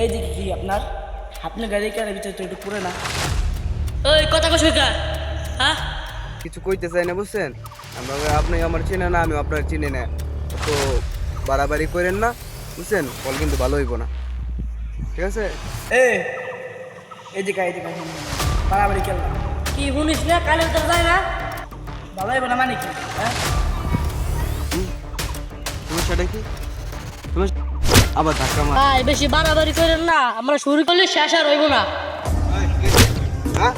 এই যে কি আপনার আপনার গাড়ি কেন ভিতরে তো একটু পুরে না। ওই কথা কইছ কা? হ্যাঁ কিছু কইতে চাই না বুঝছেন। আমরা আপনি আমার চিনে না, আমি আপনার চিনি না, তো বাড়াবাড়ি করেন না বুঝছেন, ফল কিন্তু ভালো হইব না, ঠিক আছে? এই যে বাড়াবাড়ি খেললাম কি শুনিস না কালে উত্তর যায় না? ভালো হইব না মানে কি? হ্যাঁ সমস্যাটা কি? আবার ধাক্কা মার। ভাই বেশি বাড়াবাড়ি করেন না, আমরা শুরু করলে শেষ আর হইব না। হ্যাঁ